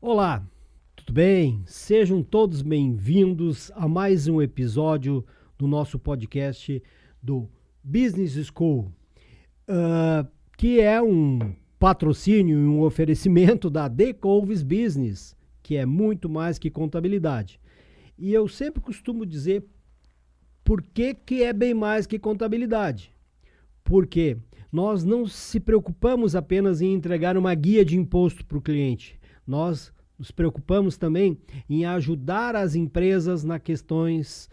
Olá, tudo bem? Sejam todos bem-vindos a mais um episódio do nosso podcast do Business School, que é um patrocínio e um oferecimento da Decouves Business, que é muito mais que contabilidade. E eu sempre costumo dizer por que é bem mais que contabilidade. Porque nós não se preocupamos apenas em entregar uma guia de imposto para o cliente. Nós nos preocupamos também em ajudar as empresas nas questões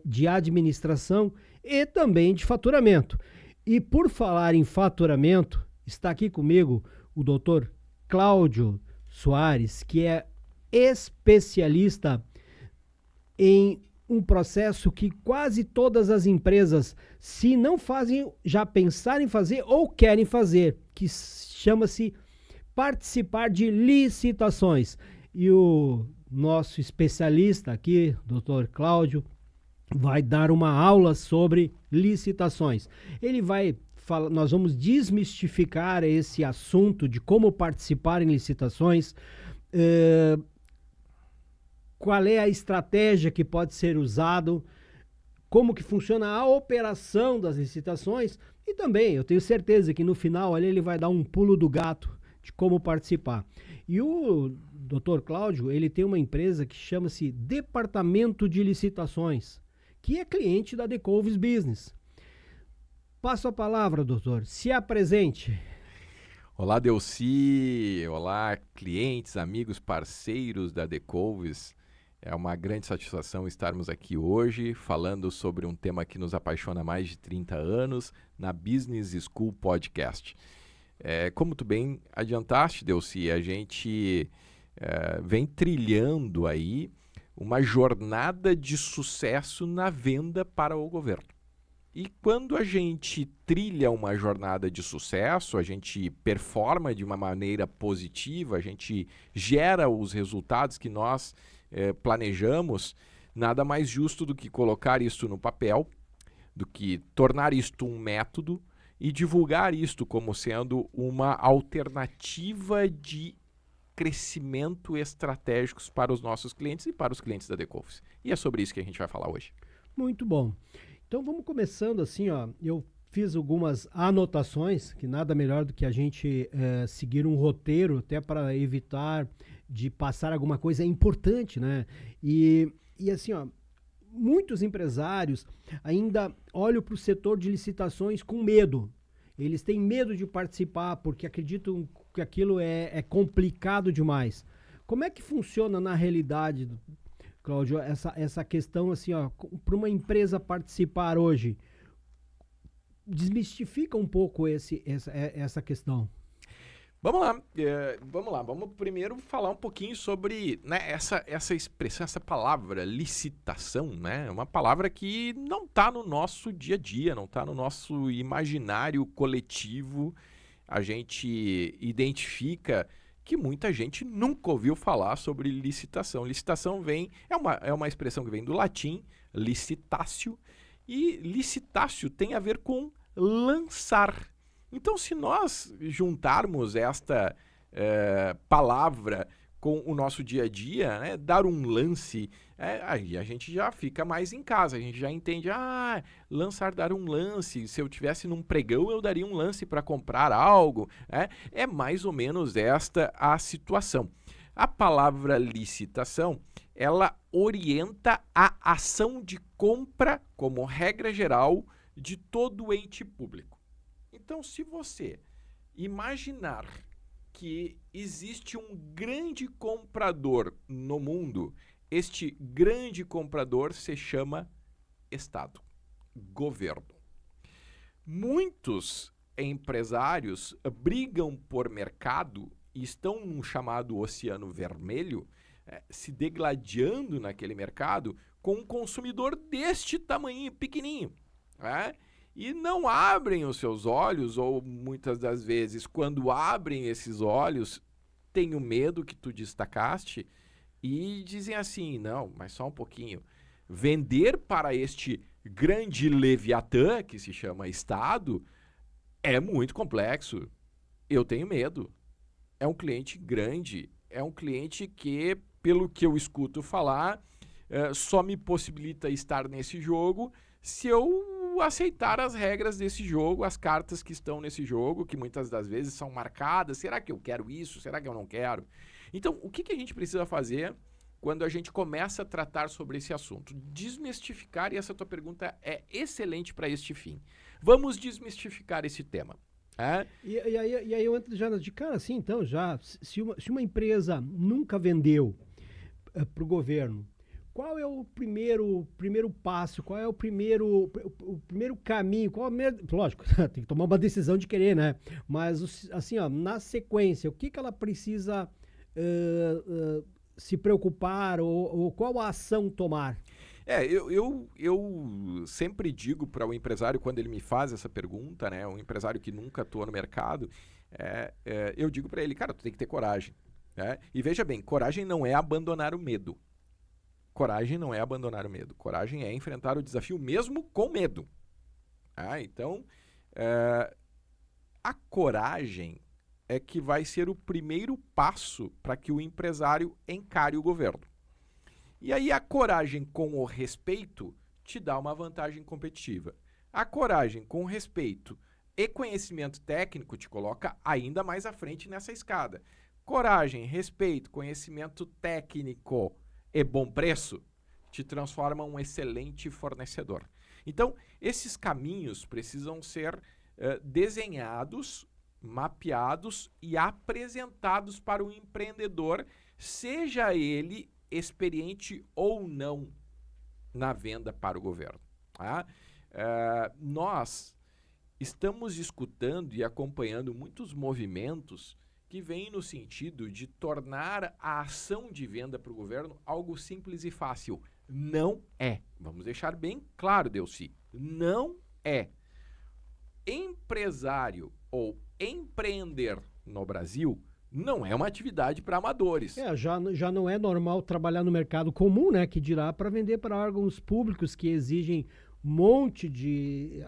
de administração e também de faturamento. E por falar em faturamento, está aqui comigo o Dr. Cláudio Soares, que é especialista em um processo que quase todas as empresas, se não fazem, já pensaram em fazer ou querem fazer, que chama-se participar de licitações. E o nosso especialista aqui, Dr. Cláudio, vai dar uma aula sobre licitações. Ele vai falar, nós vamos desmistificar esse assunto de como participar em licitações, qual é a estratégia que pode ser usado, como que funciona a operação das licitações e também, eu tenho certeza que no final ali ele vai dar um pulo do gato de como participar. E o Dr. Cláudio, ele tem uma empresa que chama-se Departamento de Licitações, que é cliente da Decouves Business. Passo a palavra, doutor. Se apresente. Olá, Delci. Olá, clientes, amigos, parceiros da Decouves. É uma grande satisfação estarmos aqui hoje falando sobre um tema que nos apaixona há mais de 30 anos na Business School Podcast. Como tu bem adiantaste, Delci, a gente vem trilhando aí uma jornada de sucesso na venda para o governo. E quando a gente trilha uma jornada de sucesso, a gente performa de uma maneira positiva, a gente gera os resultados que nós planejamos, nada mais justo do que colocar isso no papel, do que tornar isto um método e divulgar isto como sendo uma alternativa de crescimento estratégicos para os nossos clientes e para os clientes da Decouves. E é sobre isso que a gente vai falar hoje. Muito bom. Então vamos começando assim, ó. Eu fiz algumas anotações, que nada melhor do que a gente seguir um roteiro, até para evitar de passar alguma coisa importante, né? E assim, ó, muitos empresários ainda olham para o setor de licitações com medo. Eles têm medo de participar porque acreditam que aquilo é complicado demais. Como é que funciona na realidade, Cláudio, essa questão assim, ó, para uma empresa participar hoje? Desmistifica um pouco essa questão. Vamos lá. Vamos primeiro falar um pouquinho sobre, né, essa expressão, essa palavra licitação, né? É uma palavra que não está no nosso dia a dia, não está no nosso imaginário coletivo. A gente identifica que muita gente nunca ouviu falar sobre licitação. Licitação é uma expressão que vem do latim, licitatio, e licitatio tem a ver com lançar. Então, se nós juntarmos esta palavra com o nosso dia a dia, né, dar um lance, aí a gente já fica mais em casa, a gente já entende, lançar, dar um lance, se eu tivesse num pregão eu daria um lance para comprar algo, é mais ou menos esta a situação. A palavra licitação, ela orienta a ação de compra, como regra geral, de todo ente público. Então, se você imaginar que existe um grande comprador no mundo, este grande comprador se chama Estado, governo. Muitos empresários brigam por mercado e estão num chamado oceano vermelho, se degladiando naquele mercado com um consumidor deste tamanho pequenininho, e não abrem os seus olhos, ou muitas das vezes, quando abrem esses olhos, têm o medo que tu destacaste e dizem assim, não, mas só um pouquinho. Vender para este grande Leviatã, que se chama Estado, é muito complexo. Eu tenho medo. É um cliente grande, é um cliente que, pelo que eu escuto falar, só me possibilita estar nesse jogo se eu aceitar as regras desse jogo, as cartas que estão nesse jogo, que muitas das vezes são marcadas. Será que eu quero isso? Será que eu não quero? Então, o que a gente precisa fazer quando a gente começa a tratar sobre esse assunto? Desmistificar, e essa tua pergunta é excelente para este fim. Vamos desmistificar esse tema. E aí eu entro já de cara assim, então, já, se uma empresa nunca vendeu para o governo, qual é o primeiro passo, qual é o primeiro caminho, lógico, tem que tomar uma decisão de querer, né? Mas, assim, ó, na sequência, o que ela precisa se preocupar ou qual a ação tomar? Eu sempre digo para o empresário, quando ele me faz essa pergunta, né, um empresário que nunca atua no mercado, eu digo para ele, cara, tu tem que ter coragem. Né? E veja bem, coragem não é abandonar o medo. Coragem não é abandonar o medo. Coragem é enfrentar o desafio mesmo com medo. Então, a coragem é que vai ser o primeiro passo para que o empresário encare o governo. E aí a coragem com o respeito te dá uma vantagem competitiva. A coragem com respeito e conhecimento técnico te coloca ainda mais à frente nessa escada. Coragem, respeito, conhecimento técnico e bom preço te transforma um excelente fornecedor. Então, esses caminhos precisam ser desenhados, mapeados e apresentados para o empreendedor, seja ele experiente ou não na venda para o governo. Nós estamos escutando e acompanhando muitos movimentos que vêm no sentido de tornar a ação de venda para o governo algo simples e fácil. Não é. Vamos deixar bem claro, Delcy. Não é. Empresário ou empreender no Brasil não é uma atividade para amadores. Já não é normal trabalhar no mercado comum, né? Que dirá para vender para órgãos públicos que exigem um monte de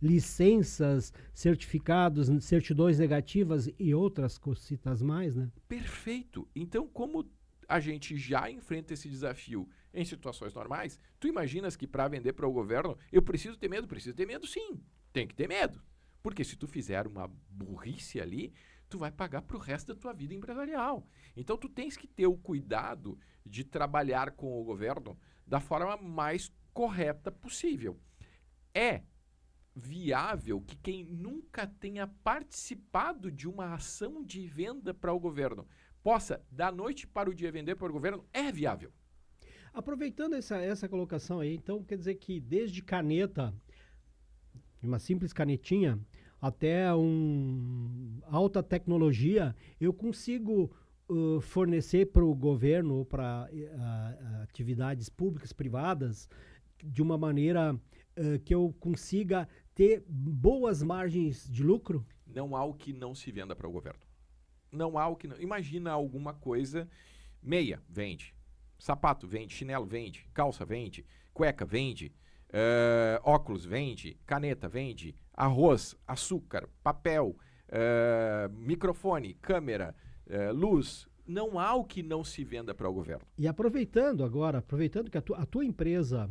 licenças, certificados, certidões negativas e outras cositas mais, né? Perfeito. Então, como a gente já enfrenta esse desafio em situações normais, tu imaginas que para vender para o governo eu preciso ter medo? Preciso ter medo, sim. Tem que ter medo. Porque se tu fizer uma burrice ali, tu vai pagar para o resto da tua vida empresarial. Então, tu tens que ter o cuidado de trabalhar com o governo da forma mais correta possível. É viável que quem nunca tenha participado de uma ação de venda para o governo possa, da noite para o dia, vender para o governo? É viável. Aproveitando essa colocação aí, então, quer dizer que desde caneta, uma simples canetinha, até alta tecnologia, eu consigo fornecer para o governo ou para atividades públicas, privadas, de uma maneira que eu consiga ter boas margens de lucro? Não há o que não se venda para o governo. Não há o que não. Imagina alguma coisa, meia, vende. Sapato, vende. Chinelo, vende. Calça, vende. Cueca, vende. Óculos, vende. Caneta, vende. Arroz, açúcar, papel, microfone, câmera, luz. Não há o que não se venda para o governo. E aproveitando que a tua empresa,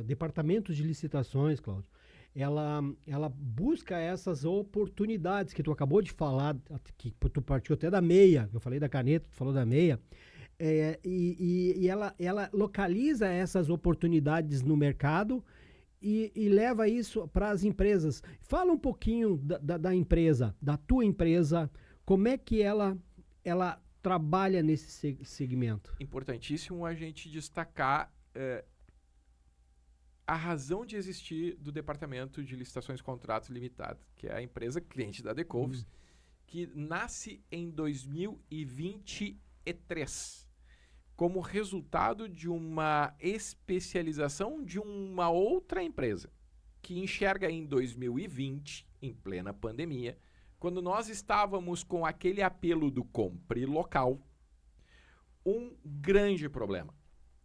departamento de licitações, Cláudio, ela busca essas oportunidades que tu acabou de falar, que tu partiu até da meia, eu falei da caneta, tu falou da meia, e ela localiza essas oportunidades no mercado e leva isso para as empresas. Fala um pouquinho da empresa, da tua empresa, como é que ela trabalha nesse segmento. Importantíssimo a gente destacar a razão de existir do Departamento de Licitações e Contratos Limitado, que é a empresa cliente da Decovs, que nasce em 2023 como resultado de uma especialização de uma outra empresa que enxerga em 2020, em plena pandemia, quando nós estávamos com aquele apelo do compre local, um grande problema.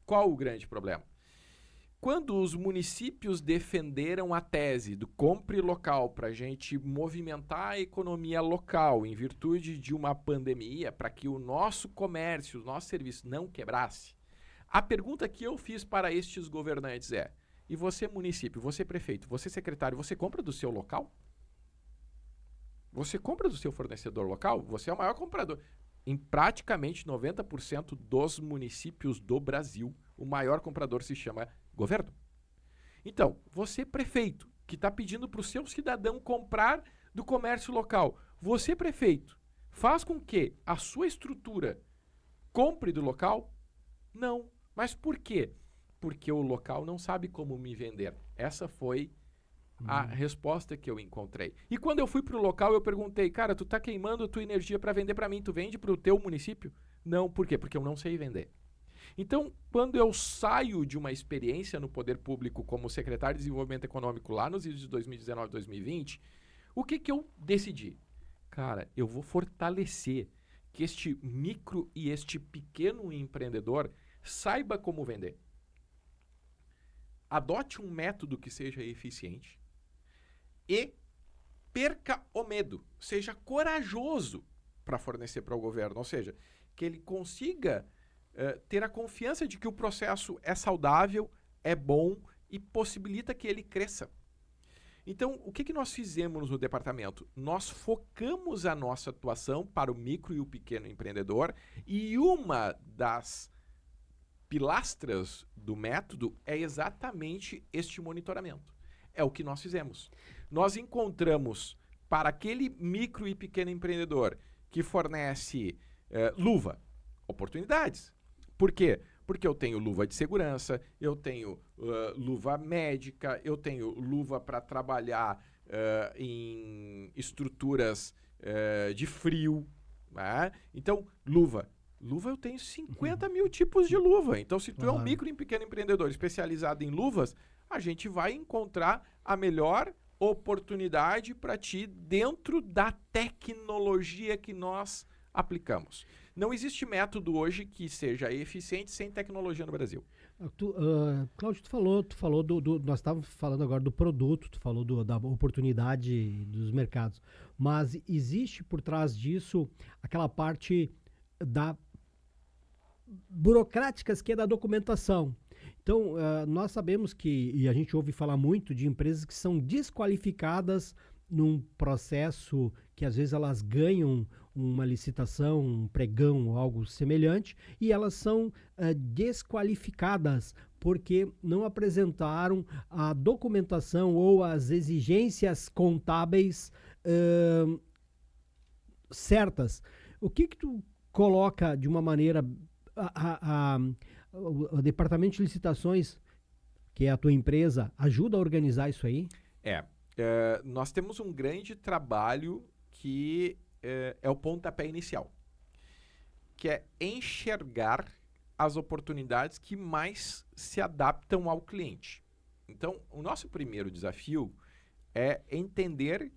Qual o grande problema? quando os municípios defenderam a tese do compre local para a gente movimentar a economia local em virtude de uma pandemia, para que o nosso comércio, o nosso serviço não quebrasse, a pergunta que eu fiz para estes governantes é: e você município, você prefeito, você secretário, você compra do seu local? Você compra do seu fornecedor local? Você é o maior comprador. Em praticamente 90% dos municípios do Brasil, o maior comprador se chama governo. Então, você prefeito, que está pedindo para o seu cidadão comprar do comércio local, você prefeito, faz com que a sua estrutura compre do local? Não. Mas por quê? Porque o local não sabe como me vender. Essa foi a resposta que eu encontrei. E quando eu fui para o local, eu perguntei: cara, tu tá queimando a tua energia para vender para mim, tu vende para o teu município? Não, por quê? Porque eu não sei vender. Então, quando eu saio de uma experiência no poder público como secretário de Desenvolvimento Econômico lá nos anos de 2019 e 2020, o que eu decidi? Cara, eu vou fortalecer que este micro e este pequeno empreendedor saiba como vender. Adote um método que seja eficiente e perca o medo. Seja corajoso para fornecer para o governo. Ou seja, que ele consiga ter a confiança de que o processo é saudável, é bom e possibilita que ele cresça. Então, o que nós fizemos no departamento? Nós focamos a nossa atuação para o micro e o pequeno empreendedor, e uma das pilastras do método é exatamente este monitoramento. É o que nós fizemos. Nós encontramos para aquele micro e pequeno empreendedor que fornece luva, oportunidades. Por quê? Porque eu tenho luva de segurança, eu tenho luva médica, eu tenho luva para trabalhar em estruturas de frio. Né? Então, luva. Luva eu tenho 50 mil tipos de luva. Então, se tu é um micro e pequeno empreendedor especializado em luvas, a gente vai encontrar a melhor oportunidade para ti dentro da tecnologia que nós aplicamos. Não existe método hoje que seja eficiente sem tecnologia no Brasil. Cláudio, tu falou nós estávamos falando agora do produto, tu falou da oportunidade dos mercados, mas existe por trás disso aquela parte da burocráticas que é da documentação. Então, nós sabemos e a gente ouve falar muito de empresas que são desqualificadas num processo que às vezes elas ganham uma licitação, um pregão ou algo semelhante, e elas são desqualificadas porque não apresentaram a documentação ou as exigências contábeis certas. O que tu coloca de uma maneira o departamento de licitações, que é a tua empresa, ajuda a organizar isso aí? Nós temos um grande trabalho que é o pontapé inicial, que é enxergar as oportunidades que mais se adaptam ao cliente. Então, o nosso primeiro desafio é entender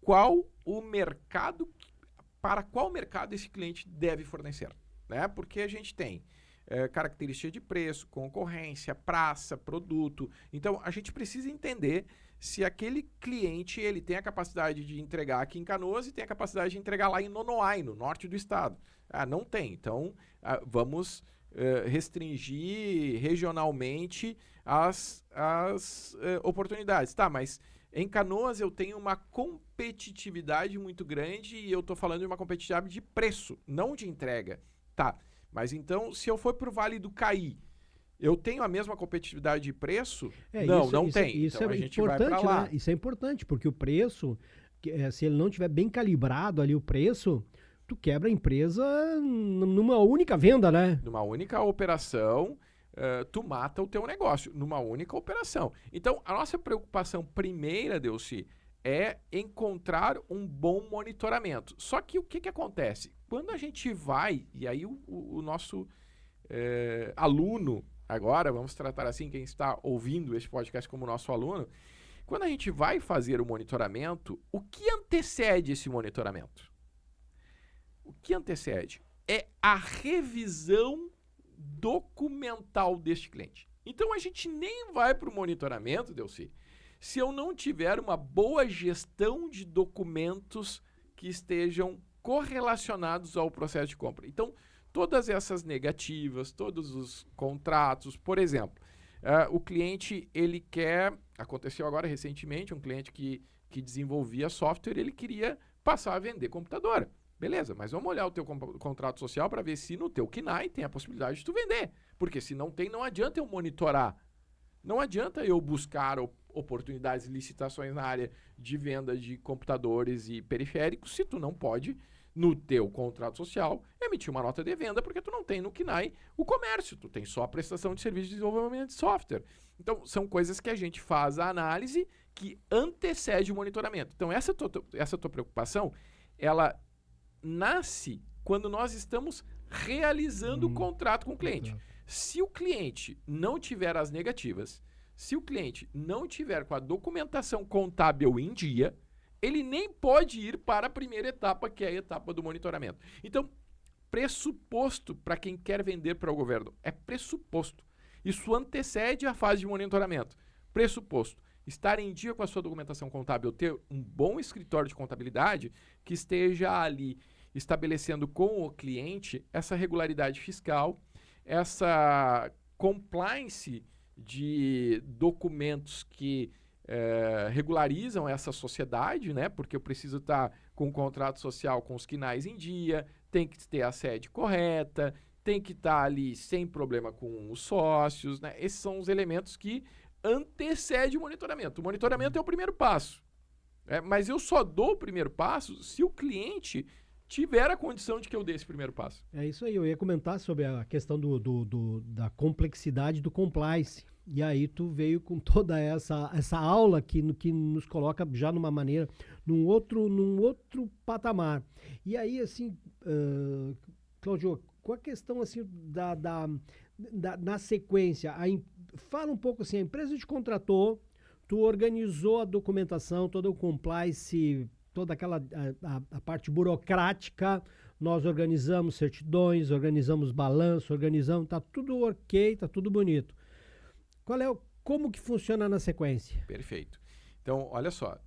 qual o mercado, para qual mercado esse cliente deve fornecer, né? Porque a gente tem característica de preço, concorrência, praça, produto. Então, a gente precisa entender se aquele cliente ele tem a capacidade de entregar aqui em Canoas e tem a capacidade de entregar lá em Nonoai, no norte do estado. Não tem. Então, vamos restringir regionalmente as oportunidades. Tá, mas em Canoas eu tenho uma competitividade muito grande e eu estou falando de uma competitividade de preço, não de entrega. Tá, mas então se eu for para o Vale do Caí, eu tenho a mesma competitividade de preço? Não tem. Isso então é a gente vai para lá. Né? Isso é importante, porque o preço, se ele não tiver bem calibrado ali o preço, tu quebra a empresa numa única venda, né? Numa única operação, tu mata o teu negócio, numa única operação. Então, a nossa preocupação primeira, Delcy, é encontrar um bom monitoramento. Só que o que acontece? Quando a gente vai, e aí o nosso aluno, agora vamos tratar assim quem está ouvindo este podcast como nosso aluno, quando a gente vai fazer o monitoramento, o que antecede esse monitoramento? O que antecede é a revisão documental deste cliente. Então a gente nem vai para o monitoramento, Delci, se eu não tiver uma boa gestão de documentos que estejam correlacionados ao processo de compra. Então, todas essas negativas, todos os contratos, por exemplo, o cliente, ele quer, aconteceu agora recentemente, um cliente que desenvolvia software, ele queria passar a vender computador. Beleza, mas vamos olhar o teu contrato social para ver se no teu KNAI tem a possibilidade de tu vender. Porque se não tem, não adianta eu monitorar. Não adianta eu buscar oportunidades e licitações na área de venda de computadores e periféricos se tu não pode, no teu contrato social, emitir uma nota de venda porque tu não tem no KNAI o comércio, tu tem só a prestação de serviço de desenvolvimento de software. Então, são coisas que a gente faz a análise que antecede o monitoramento. Então, essa tua preocupação, ela nasce quando nós estamos realizando o contrato com o cliente. Se o cliente não tiver as negativas, se o cliente não tiver com a documentação contábil em dia, ele nem pode ir para a primeira etapa, que é a etapa do monitoramento. Então, pressuposto para quem quer vender para o governo é pressuposto. Isso antecede a fase de monitoramento. Pressuposto. Estar em dia com a sua documentação contábil, ter um bom escritório de contabilidade que esteja ali estabelecendo com o cliente essa regularidade fiscal, essa compliance de documentos que regularizam essa sociedade, né? Porque eu preciso estar com o contrato social com os KNAIs em dia, tem que ter a sede correta, tem que estar ali sem problema com os sócios, né? Esses são os elementos que antecedem o monitoramento. O monitoramento é o primeiro passo, mas eu só dou o primeiro passo se o cliente tiver a condição de que eu dê esse primeiro passo. É isso aí, eu ia comentar sobre a questão da complexidade do compliance. E aí tu veio com toda essa aula que nos coloca já numa maneira, num outro patamar. E aí, assim, Cláudio, com a questão assim na sequência, fala um pouco assim, a empresa te contratou, tu organizou a documentação, todo o compliance, toda aquela a parte burocrática, nós organizamos certidões, organizamos balanço, tá tudo ok, tá tudo bonito. Como que funciona na sequência? Perfeito. Então, olha só,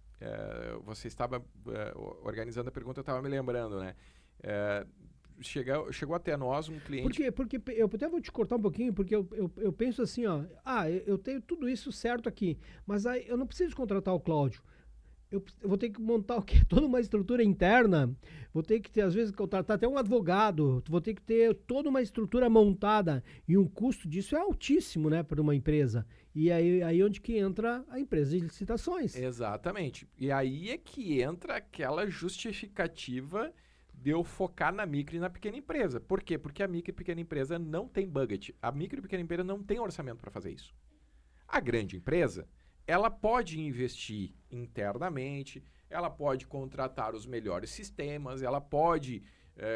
você estava organizando a pergunta, eu estava me lembrando, né? Chegou até nós um cliente... Porque eu até vou te cortar um pouquinho, porque eu penso assim, ó, eu tenho tudo isso certo aqui, mas aí eu não preciso contratar o Cláudio. Eu vou ter que montar o quê? Toda uma estrutura interna, vou ter que ter, às vezes, contratar até um advogado, vou ter que ter toda uma estrutura montada, e um custo disso é altíssimo, né, para uma empresa. E aí onde que entra a empresa de licitações. Exatamente. E aí é que entra aquela justificativa de eu focar na micro e na pequena empresa. Por quê? Porque a micro e pequena empresa não tem budget. A micro e pequena empresa não tem orçamento para fazer isso. A grande empresa, ela pode investir internamente, ela pode contratar os melhores sistemas, ela pode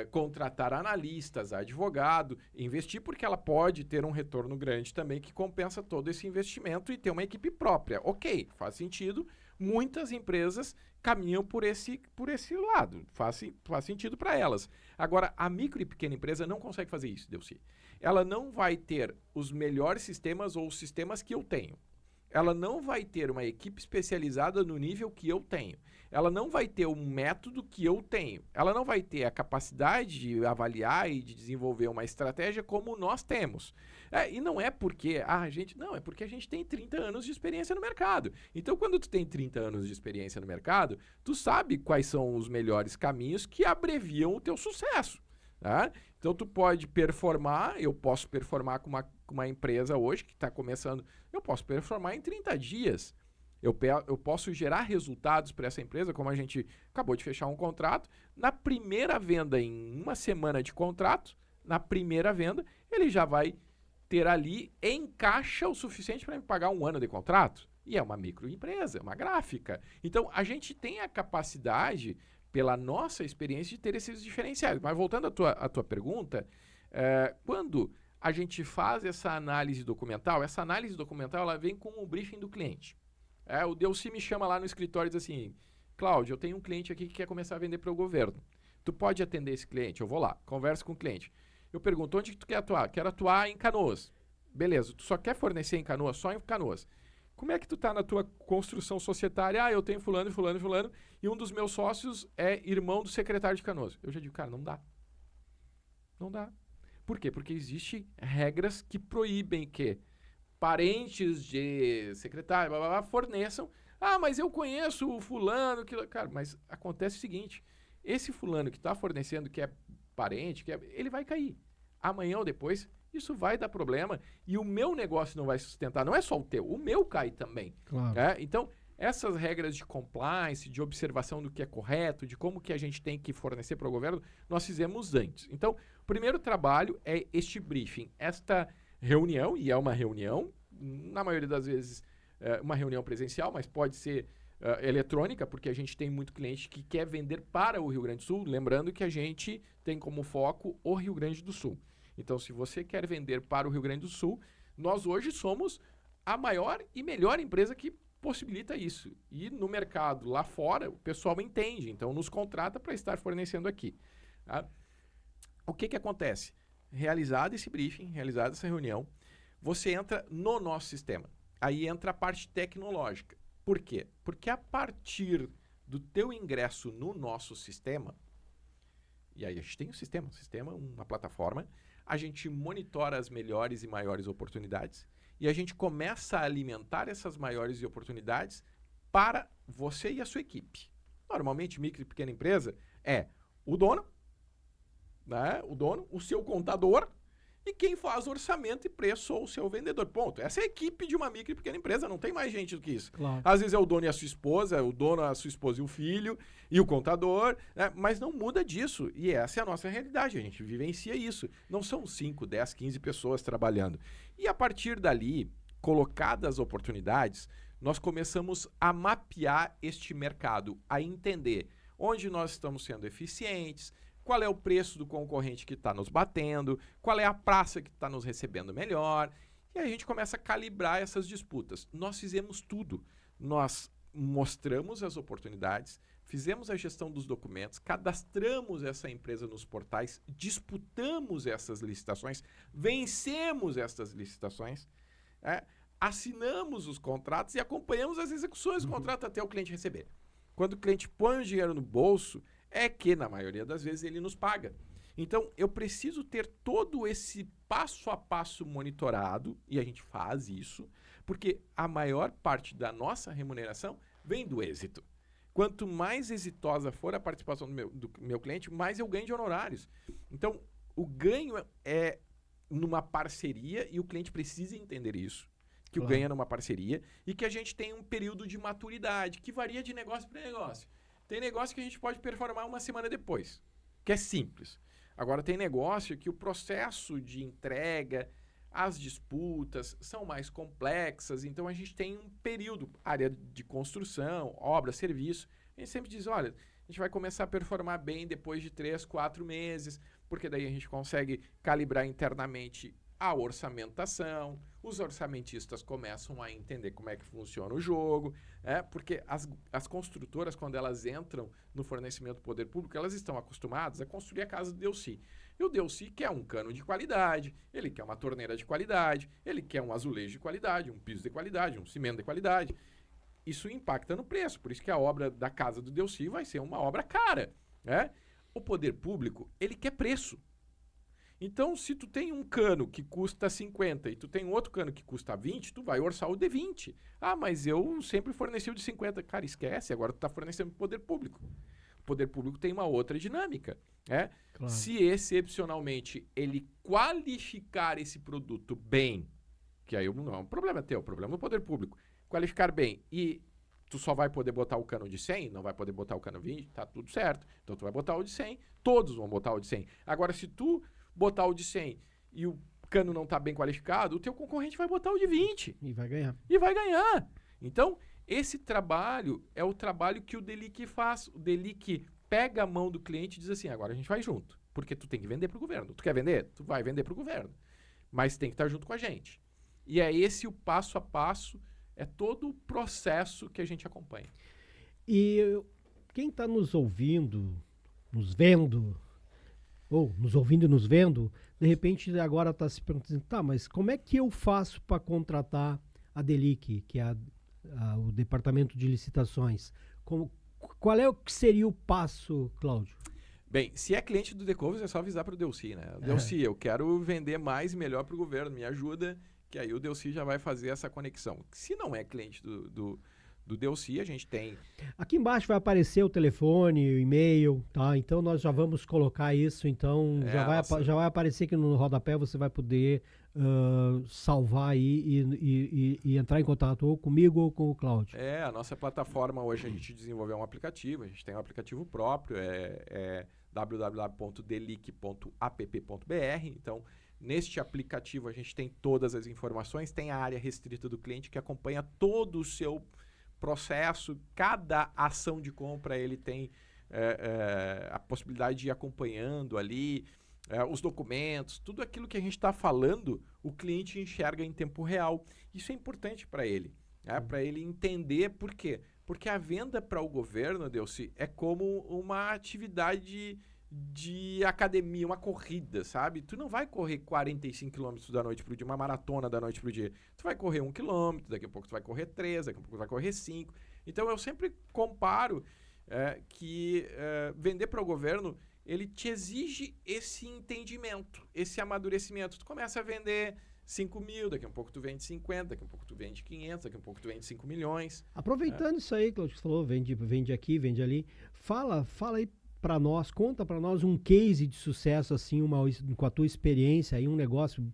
contratar analistas, advogado, investir porque ela pode ter um retorno grande também que compensa todo esse investimento e ter uma equipe própria. Ok, faz sentido. Muitas empresas caminham por esse lado, faz sentido para elas. Agora, a micro e pequena empresa não consegue fazer isso, Delci. Ela não vai ter os melhores sistemas ou os sistemas que eu tenho. Ela não vai ter uma equipe especializada no nível que eu tenho. Ela não vai ter um método que eu tenho. Ela não vai ter a capacidade de avaliar e de desenvolver uma estratégia como nós temos. E não é porque é porque a gente tem 30 anos de experiência no mercado. Então, quando tu tem 30 anos de experiência no mercado, tu sabe quais são os melhores caminhos que abreviam o teu sucesso. Tá? Então, tu pode performar, eu posso performar com uma empresa hoje que está começando, eu posso performar em 30 dias. Eu posso gerar resultados para essa empresa, como a gente acabou de fechar um contrato. Na primeira venda, em uma semana de contrato, na primeira venda, ele já vai ter ali em caixa o suficiente para me pagar um ano de contrato. E é uma microempresa, é uma gráfica. Então, a gente tem a capacidade, pela nossa experiência, de ter esses diferenciais. Mas voltando à tua pergunta, quando a gente faz essa análise documental ela vem com o briefing do cliente. O Delci me chama lá no escritório e diz assim, Cláudio, eu tenho um cliente aqui que quer começar a vender para o governo. Tu pode atender esse cliente? Eu vou lá, converso com o cliente. Eu pergunto, onde que tu quer atuar? Quero atuar em Canoas. beleza, tu só quer fornecer em Canoas, só em Canoas. Como é que tu tá na tua construção societária? Eu tenho fulano, fulano, fulano, e um dos meus sócios é irmão do secretário de Canoas. Eu já digo, cara, não dá. Não dá. Por quê? Porque existem regras que proíbem que parentes de secretário, blá, blá, blá, forneçam. Mas eu conheço o fulano. Cara, mas acontece o seguinte, esse fulano que está fornecendo, que é parente, ele vai cair. Amanhã ou depois, isso vai dar problema e o meu negócio não vai sustentar. Não é só o teu, o meu cai também. Claro. Então, essas regras de compliance, de observação do que é correto, de como que a gente tem que fornecer para o governo, nós fizemos antes. Então, o primeiro trabalho é este briefing, esta reunião, e é uma reunião, na maioria das vezes uma reunião presencial, mas pode ser eletrônica, porque a gente tem muito cliente que quer vender para o Rio Grande do Sul, lembrando que a gente tem como foco o Rio Grande do Sul. Então, se você quer vender para o Rio Grande do Sul, nós hoje somos a maior e melhor empresa que possibilita isso. E no mercado lá fora, o pessoal entende, então nos contrata para estar fornecendo aqui. Tá? O que acontece? Realizado esse briefing, realizada essa reunião, você entra no nosso sistema. Aí entra a parte tecnológica. Por quê? Porque a partir do teu ingresso no nosso sistema, e aí a gente tem um sistema, uma plataforma, a gente monitora as melhores e maiores oportunidades e a gente começa a alimentar essas maiores oportunidades para você e a sua equipe. Normalmente, micro e pequena empresa é o dono, né? O seu contador e quem faz orçamento e preço ou o seu vendedor. Ponto. Essa é a equipe de uma micro e pequena empresa, não tem mais gente do que isso. Claro. Às vezes é o dono e a sua esposa, o dono, a sua esposa e o filho, e o contador, né? Mas não muda disso. E essa é a nossa realidade, a gente vivencia isso. Não são 5, 10, 15 pessoas trabalhando. E a partir dali, colocadas as oportunidades, nós começamos a mapear este mercado, a entender onde nós estamos sendo eficientes, qual é o preço do concorrente que está nos batendo, qual é a praça que está nos recebendo melhor. E aí a gente começa a calibrar essas disputas. Nós fizemos tudo. Nós mostramos as oportunidades, fizemos a gestão dos documentos, cadastramos essa empresa nos portais, disputamos essas licitações, vencemos essas licitações, assinamos os contratos e acompanhamos as execuções do contrato até o cliente receber. Quando o cliente põe o dinheiro no bolso, é que, na maioria das vezes, ele nos paga. Então, eu preciso ter todo esse passo a passo monitorado, e a gente faz isso, porque a maior parte da nossa remuneração vem do êxito. Quanto mais exitosa for a participação do meu cliente, mais eu ganho de honorários. Então, o ganho é numa parceria, e o cliente precisa entender isso, que o ganho é numa parceria, e que a gente tem um período de maturidade, que varia de negócio para negócio. Tem negócio que a gente pode performar uma semana depois, que é simples. Agora, tem negócio que o processo de entrega, as disputas são mais complexas, então a gente tem um período, área de construção, obra, serviço. A gente sempre diz, olha, a gente vai começar a performar bem depois de 3, 4 meses, porque daí a gente consegue calibrar internamente a orçamentação, os orçamentistas começam a entender como é que funciona o jogo, porque as construtoras, quando elas entram no fornecimento do poder público, elas estão acostumadas a construir a casa do Delcy. E o Delcy quer um cano de qualidade, ele quer uma torneira de qualidade, ele quer um azulejo de qualidade, um piso de qualidade, um cimento de qualidade. Isso impacta no preço, por isso que a obra da casa do Delcy vai ser uma obra cara. O poder público, ele quer preço. Então, se tu tem um cano que custa 50 e tu tem um outro cano que custa 20, tu vai orçar o de 20. Mas eu sempre forneci o de 50. Cara, esquece, agora tu está fornecendo para o poder público. O poder público tem uma outra dinâmica. Claro. Se excepcionalmente ele qualificar esse produto bem, que aí não é um problema teu, é um problema do poder público, qualificar bem e tu só vai poder botar o cano de 100, não vai poder botar o cano 20, tá tudo certo. Então tu vai botar o de 100, todos vão botar o de 100. Agora, se tu botar o de 100 e o cano não está bem qualificado, o teu concorrente vai botar o de 20. E vai ganhar. Então, esse trabalho é o trabalho que o Delic faz. O Delic pega a mão do cliente e diz assim, agora a gente vai junto, porque tu tem que vender para o governo. Tu quer vender? Tu vai vender para o governo. Mas tem que estar junto com a gente. E é esse o passo a passo, é todo o processo que a gente acompanha. E quem está nos ouvindo, nos vendo, ou nos ouvindo e nos vendo, de repente agora está se perguntando, tá, mas como é que eu faço para contratar a Delic, que é o departamento de licitações? Qual é o que seria o passo, Cláudio? Bem, se é cliente do Decovos, é só avisar para o Delci, né? Delci, eu quero vender mais e melhor para o governo, me ajuda, que aí o Delci já vai fazer essa conexão. Se não é cliente do Delci, a gente tem... Aqui embaixo vai aparecer o telefone, o e-mail, tá? Então nós já vamos colocar isso, então já vai aparecer aqui no rodapé, você vai poder salvar aí e entrar em contato ou comigo ou com o Cláudio. A nossa plataforma hoje a gente desenvolveu um aplicativo, a gente tem um aplicativo próprio, www.delic.app.br. Então, neste aplicativo a gente tem todas as informações, tem a área restrita do cliente que acompanha todo o seu processo, cada ação de compra ele tem a possibilidade de ir acompanhando ali, os documentos, tudo aquilo que a gente está falando, o cliente enxerga em tempo real. Isso é importante para ele, para ele entender por quê. Porque a venda para o governo, Delci, é como uma atividade de academia, uma corrida, sabe? Tu não vai correr 45 quilômetros da noite pro dia, uma maratona da noite pro dia. Tu vai correr 1 quilômetro, daqui a pouco tu vai correr 3, daqui a pouco tu vai correr 5. Então eu sempre comparo que vender para o governo, ele te exige esse entendimento, esse amadurecimento. Tu começa a vender 5 mil, daqui a pouco tu vende 50, daqui a pouco tu vende 500, daqui a pouco tu vende 5 milhões. Aproveitando isso aí, Cláudio, que você falou, vende aqui, vende ali, fala aí para nós, conta para nós um case de sucesso, assim, com a tua experiência aí, um negócio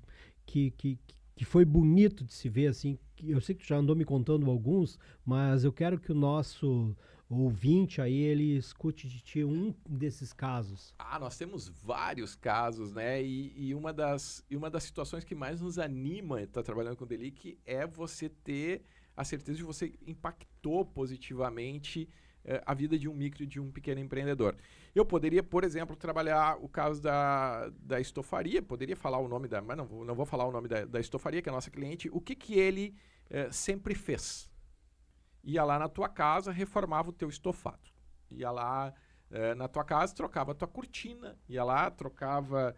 que foi bonito de se ver, assim. Eu sei que tu já andou me contando alguns, mas eu quero que o nosso ouvinte aí, ele escute de ti um desses casos. Nós temos vários casos, né? E uma das situações que mais nos anima estar trabalhando com o Delic é você ter a certeza de que você impactou positivamente a vida de um micro e de um pequeno empreendedor. Eu poderia, por exemplo, trabalhar o caso da estofaria, poderia falar o nome mas não vou falar o nome da estofaria, que é a nossa cliente. O que ele sempre fez? Ia lá na tua casa, reformava o teu estofado. Ia lá na tua casa, trocava a tua cortina. Ia lá, trocava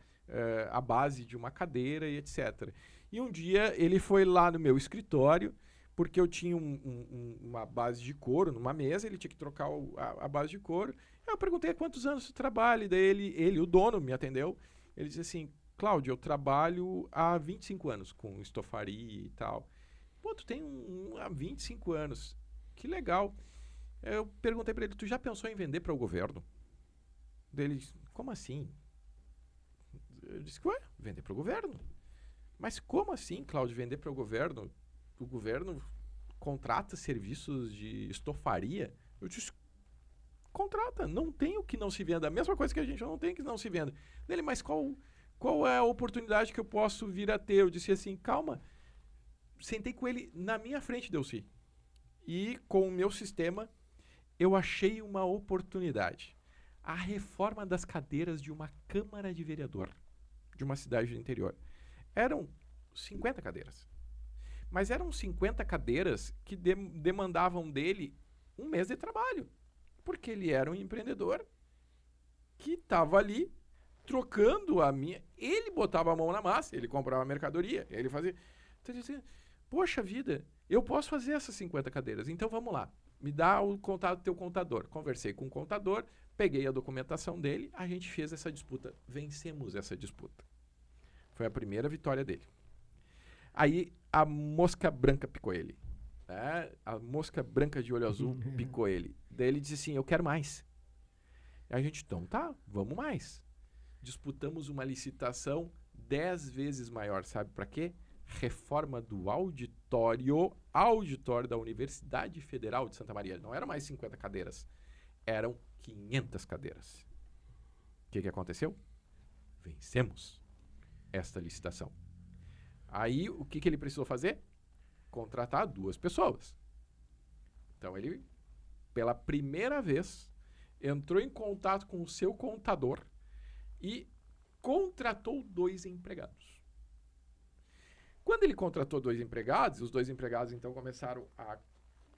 a base de uma cadeira e etc. E um dia ele foi lá no meu escritório, porque eu tinha uma base de couro numa mesa, ele tinha que trocar a base de couro. Eu perguntei quantos anos você trabalha, e daí ele, o dono, me atendeu. Ele disse assim, Cláudio, eu trabalho há 25 anos com estofaria e tal. Pô, tu tem há 25 anos. Que legal. Eu perguntei para ele, tu já pensou em vender para o governo? Ele disse, como assim? Eu disse, ué, vender para o governo? Mas como assim, Cláudio, vender para o governo? O governo contrata serviços de estofaria? Eu disse, contrata, não tem o que não se venda. A mesma coisa que a gente não tem que não se venda. Ele, mas qual é a oportunidade que eu posso vir a ter? Eu disse assim, calma. Sentei com ele na minha frente, Delci. E com o meu sistema, eu achei uma oportunidade. A reforma das cadeiras de uma Câmara de Vereador de uma cidade do interior. Eram 50 cadeiras. Mas eram 50 cadeiras que demandavam dele um mês de trabalho. Porque ele era um empreendedor que estava ali trocando a minha... Ele botava a mão na massa, ele comprava mercadoria, ele fazia... Então, dizia, poxa vida, eu posso fazer essas 50 cadeiras, então vamos lá. Me dá o contato do teu contador. Conversei com o contador, peguei a documentação dele, a gente fez essa disputa. Vencemos essa disputa. Foi a primeira vitória dele. Aí a mosca branca picou ele. Né? A mosca branca de olho azul picou ele. Daí ele disse assim, eu quero mais. E a gente, então tá, vamos mais. Disputamos uma licitação 10 vezes maior, sabe para quê? Reforma do auditório da Universidade Federal de Santa Maria. Não eram mais 50 cadeiras, eram 500 cadeiras. O que aconteceu? Vencemos esta licitação. Aí, o que ele precisou fazer? Contratar 2 pessoas. Então, ele, pela primeira vez, entrou em contato com o seu contador e contratou 2 empregados. Quando ele contratou 2 empregados, os 2 empregados, então, começaram a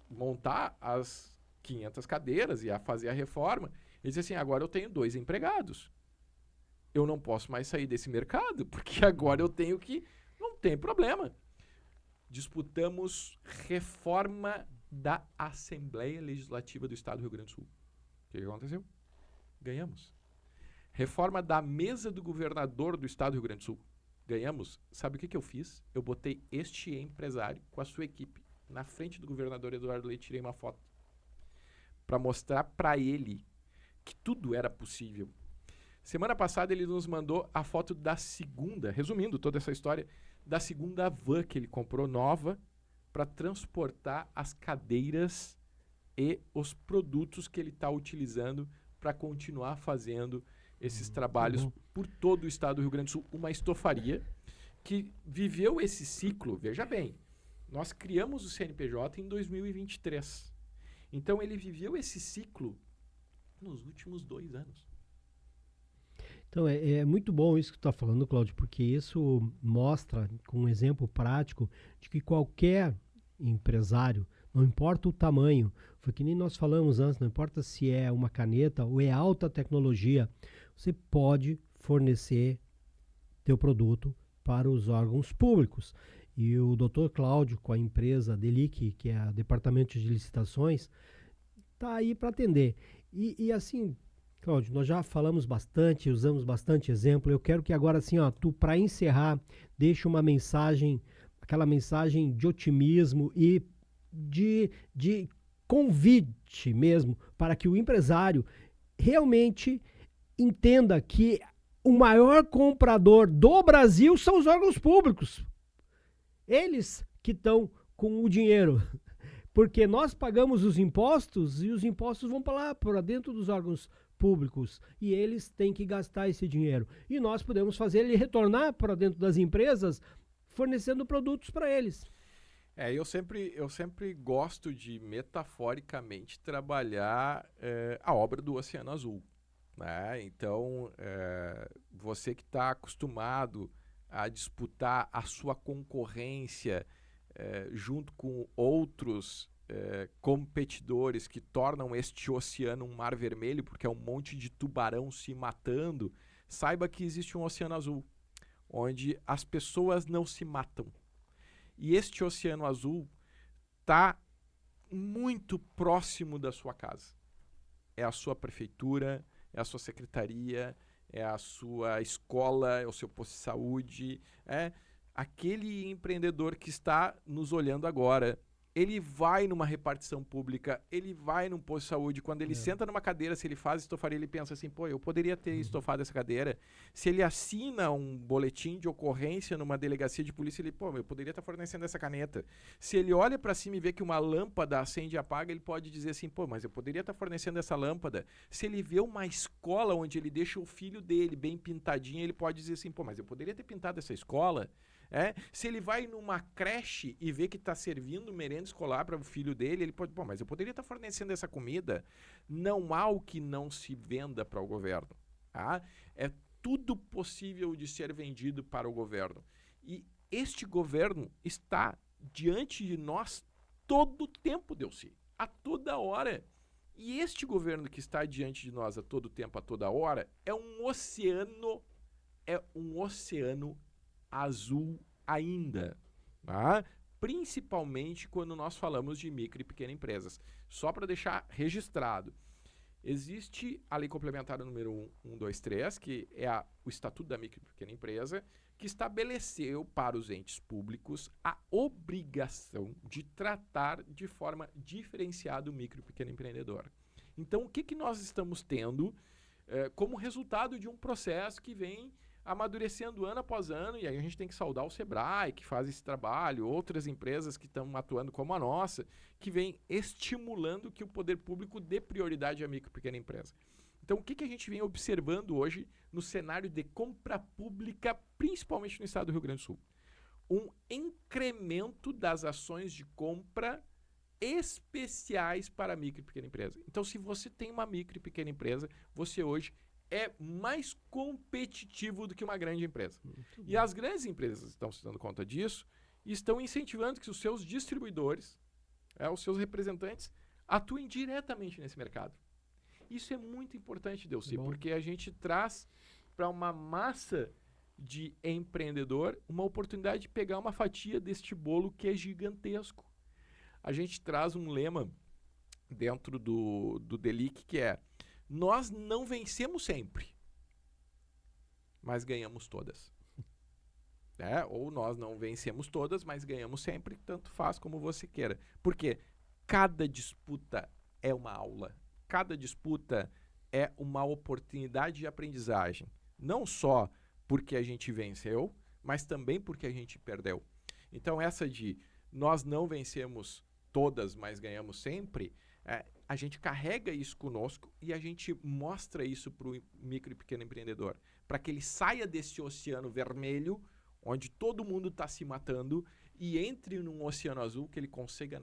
montar as 500 cadeiras e a fazer a reforma, ele disse assim, agora eu tenho 2 empregados. eu não posso mais sair desse mercado, porque agora eu tenho que... Não tem problema. Disputamos reforma da Assembleia Legislativa do Estado do Rio Grande do Sul. O que aconteceu? Ganhamos. Reforma da mesa do governador do Estado do Rio Grande do Sul. Ganhamos. Sabe o que eu fiz? Eu botei este empresário com a sua equipe na frente do governador Eduardo Leite, tirei uma foto para mostrar para ele que tudo era possível. Semana passada ele nos mandou a foto da segunda, resumindo toda essa história, da segunda van que ele comprou nova para transportar as cadeiras e os produtos que ele está utilizando para continuar fazendo esses trabalhos por todo o estado do Rio Grande do Sul. Uma estofaria que viveu esse ciclo, veja bem, nós criamos o CNPJ em 2023. Então ele viveu esse ciclo nos últimos 2 anos. Então, é muito bom isso que tu está falando, Cláudio, porque isso mostra, com um exemplo prático, de que qualquer empresário, não importa o tamanho, foi que nem nós falamos antes, não importa se é uma caneta ou é alta tecnologia, você pode fornecer teu produto para os órgãos públicos. E o Dr. Cláudio, com a empresa Delic, que é o Departamento de Licitações, está aí para atender. E assim... Cláudio, nós já falamos bastante, usamos bastante exemplo. Eu quero que agora, assim, ó, tu, para encerrar, deixe uma mensagem, aquela mensagem de otimismo e de convite mesmo, para que o empresário realmente entenda que o maior comprador do Brasil são os órgãos públicos. Eles que estão com o dinheiro. Porque nós pagamos os impostos e os impostos vão para lá, para dentro dos órgãos públicos, e eles têm que gastar esse dinheiro. E nós podemos fazer ele retornar para dentro das empresas, fornecendo produtos para eles. Eu sempre gosto de, metaforicamente, trabalhar a obra do Oceano Azul. Né? Então, você que está acostumado a disputar a sua concorrência junto com outros competidores que tornam este oceano um mar vermelho, porque é um monte de tubarão se matando, saiba que existe um oceano azul, onde as pessoas não se matam. E este oceano azul está muito próximo da sua casa. É a sua prefeitura, é a sua secretaria, é a sua escola, é o seu posto de saúde, é aquele empreendedor que está nos olhando agora. Ele vai numa repartição pública, ele vai num posto de saúde, quando ele senta numa cadeira, se ele faz estofaria, ele pensa assim, pô, eu poderia ter estofado essa cadeira. Se ele assina um boletim de ocorrência numa delegacia de polícia, ele, pô, eu poderia estar fornecendo essa caneta. Se ele olha para cima e vê que uma lâmpada acende e apaga, ele pode dizer assim, pô, mas eu poderia estar fornecendo essa lâmpada. Se ele vê uma escola onde ele deixa o filho dele bem pintadinho, ele pode dizer assim, pô, mas eu poderia ter pintado essa escola. Se ele vai numa creche e vê que está servindo merenda escolar para o filho dele, ele pode, bom, mas eu poderia estar fornecendo essa comida. Não há o que não se venda para o governo. Tá? É tudo possível de ser vendido para o governo. E este governo está diante de nós todo o tempo, Delcy, a toda hora. E este governo que está diante de nós a todo tempo, a toda hora, é um oceano azul ainda, tá? Principalmente quando nós falamos de micro e pequenas empresas. Só para deixar registrado, existe a Lei Complementar número 123, que é o Estatuto da Micro e Pequena Empresa, que estabeleceu para os entes públicos a obrigação de tratar de forma diferenciada o micro e pequeno empreendedor. Então, o que nós estamos tendo como resultado de um processo que vem amadurecendo ano após ano, e aí a gente tem que saudar o Sebrae, que faz esse trabalho, outras empresas que estão atuando como a nossa, que vem estimulando que o poder público dê prioridade à micro e pequena empresa. Então, o que a gente vem observando hoje no cenário de compra pública, principalmente no estado do Rio Grande do Sul? Um incremento das ações de compra especiais para a micro e pequena empresa. Então, se você tem uma micro e pequena empresa, você hoje é mais competitivo do que uma grande empresa. E as grandes empresas estão se dando conta disso e estão incentivando que os seus distribuidores, os seus representantes, atuem diretamente nesse mercado. Isso é muito importante, Delcy, porque a gente traz para uma massa de empreendedor uma oportunidade de pegar uma fatia deste bolo que é gigantesco. A gente traz um lema dentro do Delic que é: nós não vencemos sempre, mas ganhamos todas. Ou nós não vencemos todas, mas ganhamos sempre, tanto faz como você queira. Porque cada disputa é uma aula, cada disputa é uma oportunidade de aprendizagem. Não só porque a gente venceu, mas também porque a gente perdeu. Então essa de nós não vencemos todas, mas ganhamos sempre, a gente carrega isso conosco e a gente mostra isso para o micro e pequeno empreendedor, para que ele saia desse oceano vermelho, onde todo mundo está se matando, e entre num oceano azul que ele consiga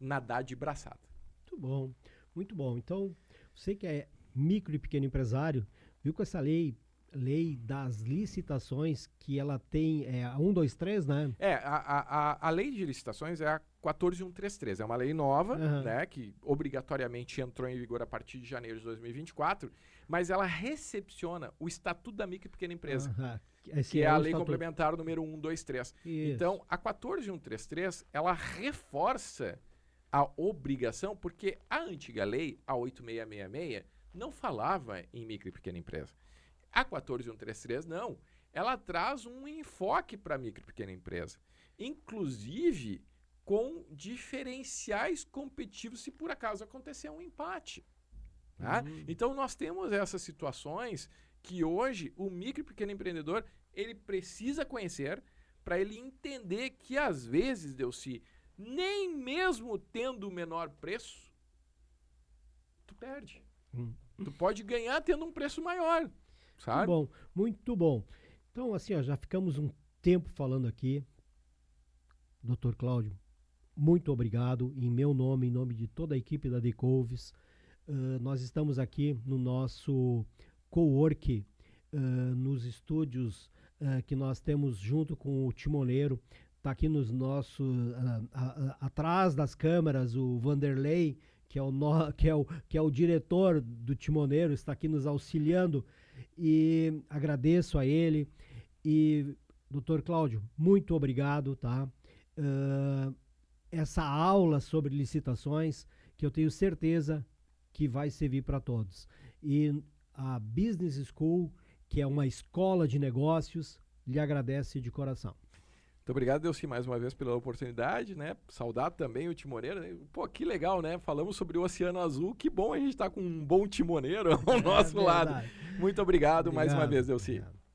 nadar de braçada. Muito bom, muito bom. Então, você que é micro e pequeno empresário, viu com essa lei das licitações que ela tem, a 123, né? A lei de licitações é a 14133, é uma lei nova, né, que obrigatoriamente entrou em vigor a partir de janeiro de 2024, mas ela recepciona o Estatuto da Micro e Pequena Empresa, que é a lei complementar número 123. Isso. Então, a 14133, ela reforça a obrigação, porque a antiga lei, a 8666, não falava em micro e pequena empresa. A 14133 não, ela traz um enfoque para a micro e pequena empresa, inclusive com diferenciais competitivos se por acaso acontecer um empate. Tá? Então nós temos essas situações que hoje o micro e pequeno empreendedor ele precisa conhecer para ele entender que às vezes, Delcy, nem mesmo tendo o menor preço, tu perde. Tu pode ganhar tendo um preço maior. Sabe? Muito bom, muito bom. Então, assim, ó, já ficamos um tempo falando aqui. Dr. Cláudio, muito obrigado. Em meu nome, em nome de toda a equipe da Decouves. Nós estamos aqui no nosso co-work, nos estúdios que nós temos junto com o Timoneiro. Está aqui nos nossos, atrás das câmeras, o Vanderlei, que é o diretor do Timoneiro, está aqui nos auxiliando. E agradeço a ele. E, Dr. Cláudio, muito obrigado, tá? Essa aula sobre licitações, que eu tenho certeza que vai servir para todos. E a Business School, que é uma escola de negócios, lhe agradece de coração. Muito obrigado, Delcy, mais uma vez pela oportunidade, né? Saudar também o timoneiro, né? Pô, que legal, né? Falamos sobre o Oceano Azul, que bom a gente estar com um bom timoneiro ao nosso lado. Muito obrigado mais uma vez, Delcy. Obrigado.